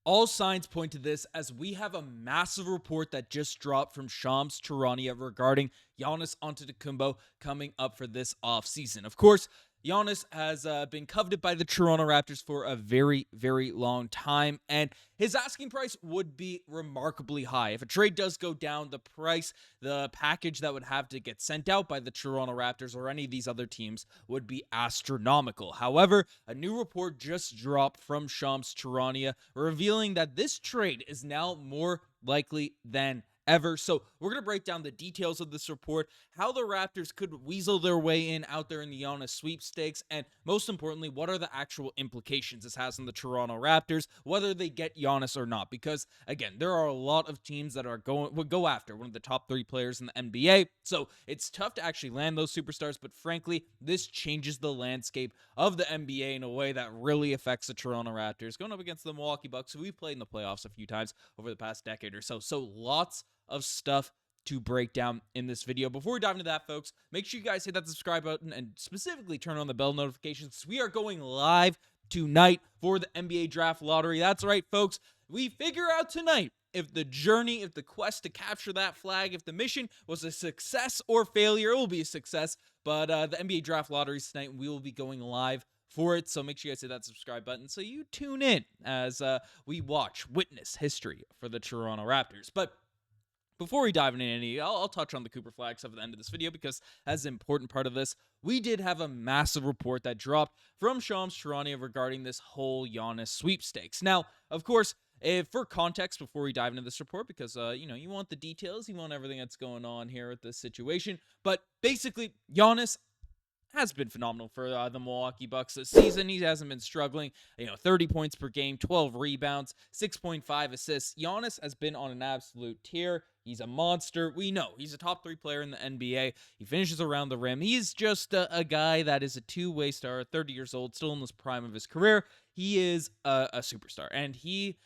All signs point to this as we have a massive report that just dropped from Shams Charania regarding Giannis Antetokounmpo coming up for this offseason. Of course, Giannis has been coveted by the Toronto Raptors for a very, very long time, and his asking price would be remarkably high. If a trade does go down, the package that would have to get sent out by the Toronto Raptors or any of these other teams would be astronomical. However, a new report just dropped from Shams Charania revealing that this trade is now more likely than ever. So we're going to break down the details of this report, how the Raptors could weasel their way in out there in the Giannis sweepstakes, and most importantly, what are the actual implications this has on the Toronto Raptors, whether they get Giannis or not. Because again, there are a lot of teams that would go after one of the top 3 players in the NBA. So it's tough to actually land those superstars, but frankly, this changes the landscape of the NBA in a way that really affects the Toronto Raptors going up against the Milwaukee Bucks, who we've played in the playoffs a few times over the past decade or so. So lots of stuff to break down in this video. Before we dive into that, folks, make sure you guys hit that subscribe button and specifically turn on the bell notifications. We are going live tonight for the NBA Draft Lottery. That's right, folks. We figure out tonight if the journey, if the quest to capture that flag, if the mission was a success or failure. It will be a success, but the NBA Draft Lottery is tonight, and we will be going live for it. So make sure you guys hit that subscribe button so you tune in as we witness history for the Toronto Raptors. But before we dive into any, I'll touch on the Cooper flag stuff at the end of this video because that's an important part of this. We did have a massive report that dropped from Shams Charania regarding this whole Giannis sweepstakes. Now, of course, for context, before we dive into this report, because, you want the details, you want everything that's going on here with this situation. But basically, Giannis has been phenomenal for the Milwaukee Bucks this season. He hasn't been struggling. 30 points per game, 12 rebounds, 6.5 assists. Giannis has been on an absolute tear. He's a monster. We know he's a top 3 player in the NBA. He finishes around the rim. He's just a guy that is a two-way star, 30 years old, still in this prime of his career. He is a superstar, and he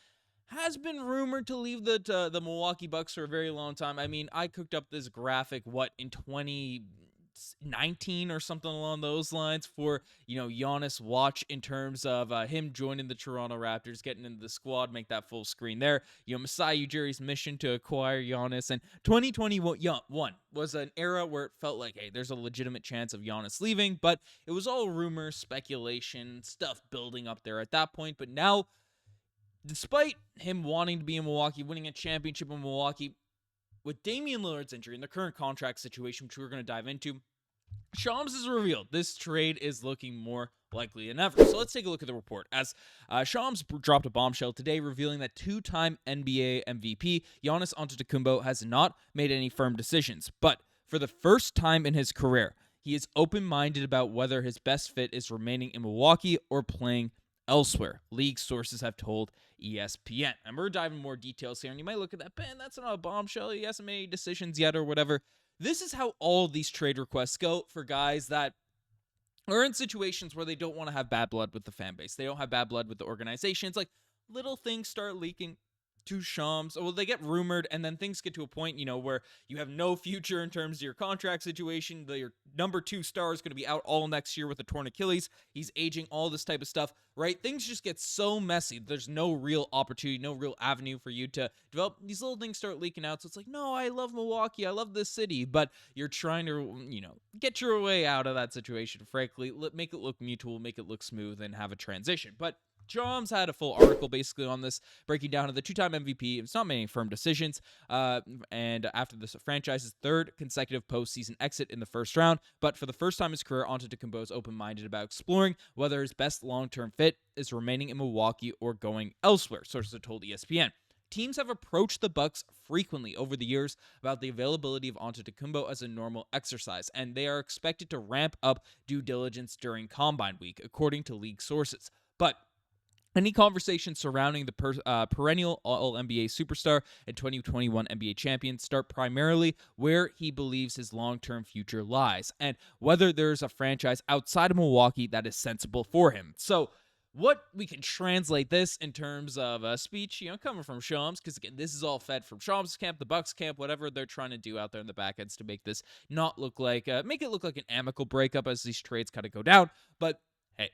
has been rumored to leave the Milwaukee Bucks for a very long time. I mean, I cooked up this graphic, in 2019 or something along those lines for, Giannis watch in terms of him joining the Toronto Raptors, getting into the squad, make that full screen there. Masai Ujiri's mission to acquire Giannis, and 2021 was an era where it felt like, hey, there's a legitimate chance of Giannis leaving, but it was all rumors, speculation, stuff building up there at that point. But now, despite him wanting to be in Milwaukee, winning a championship in Milwaukee, with Damian Lillard's injury and the current contract situation, which we're going to dive into, Shams has revealed this trade is looking more likely than ever. So let's take a look at the report. As Shams dropped a bombshell today revealing that 2-time NBA MVP Giannis Antetokounmpo has not made any firm decisions. But for the first time in his career, he is open-minded about whether his best fit is remaining in Milwaukee or playing elsewhere, league sources have told ESPN. And we're diving more details here, and you might look at that, man, that's not a bombshell. He hasn't made any decisions yet or whatever. This is how all these trade requests go for guys that are in situations where they don't want to have bad blood with the fan base. They don't have bad blood with the organization. It's like little things start leaking to Shams. Well, they get rumored, and then things get to a point, where you have no future in terms of your contract situation. Your number 2 star is going to be out all next year with a torn Achilles. He's aging, all this type of stuff, right? Things just get so messy. There's no real opportunity, no real avenue for you to develop. These little things start leaking out. So it's like, no, I love Milwaukee. I love this city. But you're trying to, get your way out of that situation, frankly. Make it look mutual, make it look smooth, and have a transition. But Shams had a full article basically on this, breaking down the 2-time MVP. It's not making firm decisions. And after this franchise's 3rd consecutive postseason exit in the first round, but for the first time in his career, Antetokounmpo is open-minded about exploring whether his best long-term fit is remaining in Milwaukee or going elsewhere, sources have told ESPN. Teams have approached the Bucks frequently over the years about the availability of Antetokounmpo as a normal exercise, and they are expected to ramp up due diligence during Combine Week, according to league sources. But any conversations surrounding the perennial All-NBA superstar and 2021 NBA champion start primarily where he believes his long-term future lies, and whether there's a franchise outside of Milwaukee that is sensible for him. So what we can translate this in terms of a speech, coming from Shams, because again, this is all fed from Shams' camp, the Bucks camp, whatever they're trying to do out there in the back ends to make this not look like, make it look like an amicable breakup as these trades kind of go down. But hey,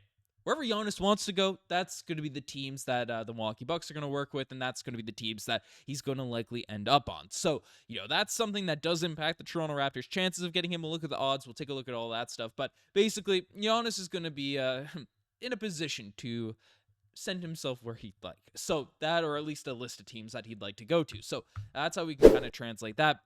wherever Giannis wants to go, that's going to be the teams that the Milwaukee Bucks are going to work with, and that's going to be the teams that he's going to likely end up on. So, that's something that does impact the Toronto Raptors' chances of getting him. We'll look at the odds. We'll take a look at all that stuff. But basically, Giannis is going to be in a position to send himself where he'd like. So that, or at least a list of teams that he'd like to go to. So that's how we can kind of translate that.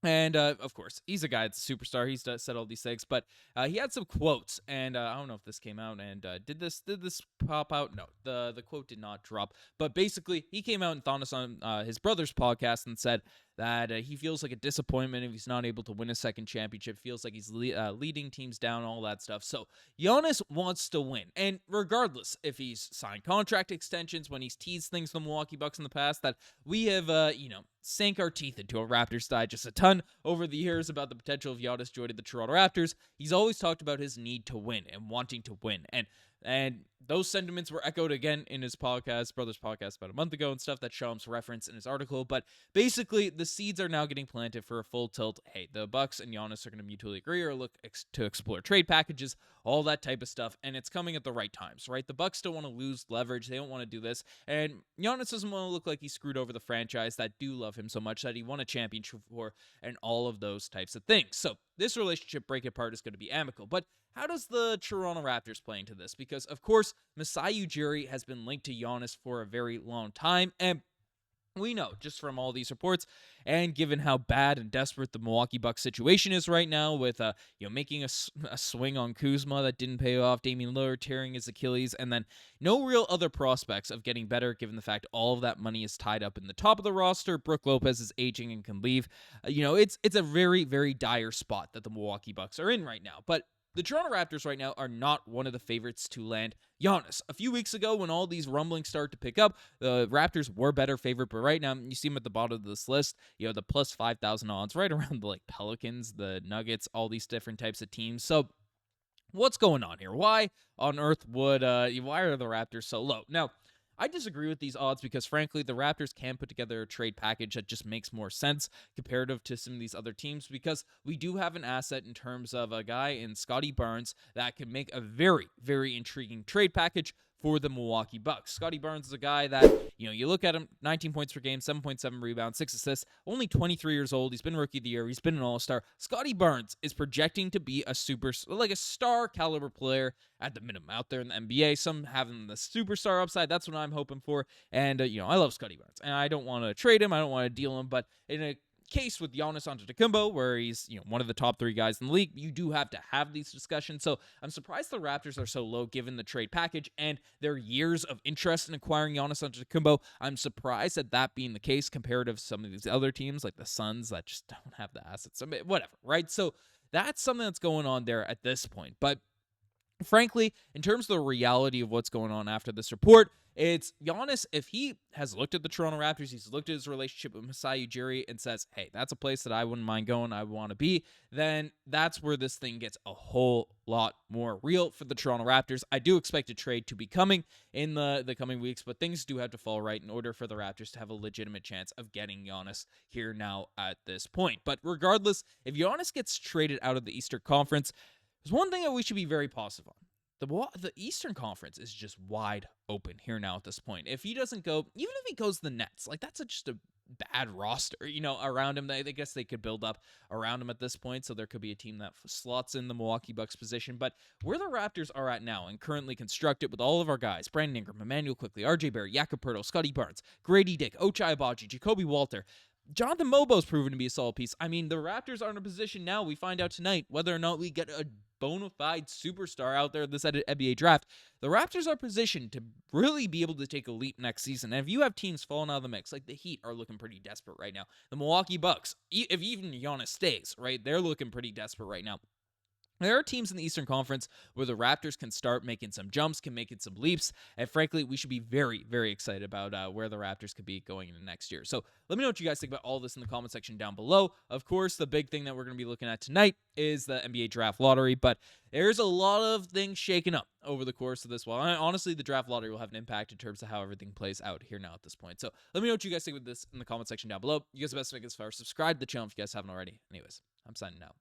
And, of course, he's a guy that's a superstar. He's said all these things, but he had some quotes, and I don't know if this came out, and did this pop out? No, the quote did not drop, but basically, he came out and thought us on his brother's podcast and said that he feels like a disappointment if he's not able to win a second championship, feels like he's leading teams down, all that stuff. So Giannis wants to win, and regardless if he's signed contract extensions, when he's teased things from the Milwaukee Bucks in the past that we have, sank our teeth into a Raptors Digest a ton over the years about the potential of Giannis joining the Toronto Raptors. He's always talked about his need to win and wanting to win. And those sentiments were echoed again in his brother's podcast about a month ago and stuff that Shams referenced in his article. But basically, the seeds are now getting planted for a full tilt. Hey, the Bucks and Giannis are going to mutually agree or look to explore trade packages, all that type of stuff. And it's coming at the right times, right? The Bucks don't want to lose leverage. They don't want to do this. And Giannis doesn't want to look like he screwed over the franchise that do love him so much that he won a championship for and all of those types of things. So this relationship break apart is going to be amicable. But how does the Toronto Raptors play into this? Because, of course, Masai Ujiri has been linked to Giannis for a very long time, and we know just from all these reports, and given how bad and desperate the Milwaukee Bucks situation is right now, with making a swing on Kuzma that didn't pay off, Damian Lillard tearing his Achilles, and then no real other prospects of getting better, given the fact all of that money is tied up in the top of the roster. Brook Lopez is aging and can leave. It's a very, very dire spot that the Milwaukee Bucks are in right now, but the Toronto Raptors right now are not one of the favorites to land Giannis. A few weeks ago, when all these rumblings start to pick up, the Raptors were better favorite, but right now, you see them at the bottom of this list, the plus 5,000 odds, right around the Pelicans, the Nuggets, all these different types of teams. So what's going on here? Why on earth why are the Raptors so low? Now, I disagree with these odds because, frankly, the Raptors can put together a trade package that just makes more sense comparative to some of these other teams, because we do have an asset in terms of a guy in Scottie Barnes that can make a very, very intriguing trade package for the Milwaukee Bucks. Scottie Barnes is a guy that, you look at him, 19 points per game, 7.7 rebounds, 6 assists, only 23 years old. He's been Rookie of the Year. He's been an All-Star. Scottie Barnes is projecting to be a star caliber player at the minimum out there in the NBA. Some having the superstar upside. That's what I'm hoping for. And, I love Scottie Barnes. And I don't want to trade him. I don't want to deal him. But in a case with Giannis Antetokounmpo, where he's one of the top 3 guys in the league, you do have to have these discussions. So I'm surprised the Raptors are so low given the trade package and their years of interest in acquiring Giannis Antetokounmpo. I'm surprised at that being the case comparative to some of these other teams like the Suns that just don't have the assets. I mean, whatever, right? So that's something that's going on there at this point. But frankly, in terms of the reality of what's going on after this report, it's Giannis, if he has looked at the Toronto Raptors, he's looked at his relationship with Masai Ujiri and says, hey, that's a place that I wouldn't mind going, I want to be, then that's where this thing gets a whole lot more real for the Toronto Raptors. I do expect a trade to be coming in the coming weeks, but things do have to fall right in order for the Raptors to have a legitimate chance of getting Giannis here now at this point. But regardless, if Giannis gets traded out of the Eastern Conference, there's one thing that we should be very positive on. The Eastern Conference is just wide open here now at this point. If he doesn't go, even if he goes to the Nets, that's just a bad roster, around him. I guess they could build up around him at this point, so there could be a team that slots in the Milwaukee Bucks position. But where the Raptors are at now and currently constructed with all of our guys, Brandon Ingram, Immanuel Quickley, RJ Barrett, Jakob Poeltl, Scottie Barnes, Gradey Dick, Ochai Agbaji, Jacoby Walter, Jonathan Mobo's proven to be a solid piece. I mean, the Raptors are in a position now, we find out tonight, whether or not we get a bona fide superstar out there this NBA draft, the Raptors are positioned to really be able to take a leap next season. And if you have teams falling out of the mix, like the Heat are looking pretty desperate right now. The Milwaukee Bucks, if even Giannis stays, right, they're looking pretty desperate right now. There are teams in the Eastern Conference where the Raptors can start making some jumps, can make some leaps, and frankly, we should be very, very excited about where the Raptors could be going into next year. So let me know what you guys think about all this in the comment section down below. Of course, the big thing that we're going to be looking at tonight is the NBA draft lottery, but there's a lot of things shaking up over the course of this. Well, honestly, the draft lottery will have an impact in terms of how everything plays out here now at this point. So let me know what you guys think of this in the comment section down below. You guys are best to make this far. Subscribe to the channel if you guys haven't already. Anyways, I'm signing out.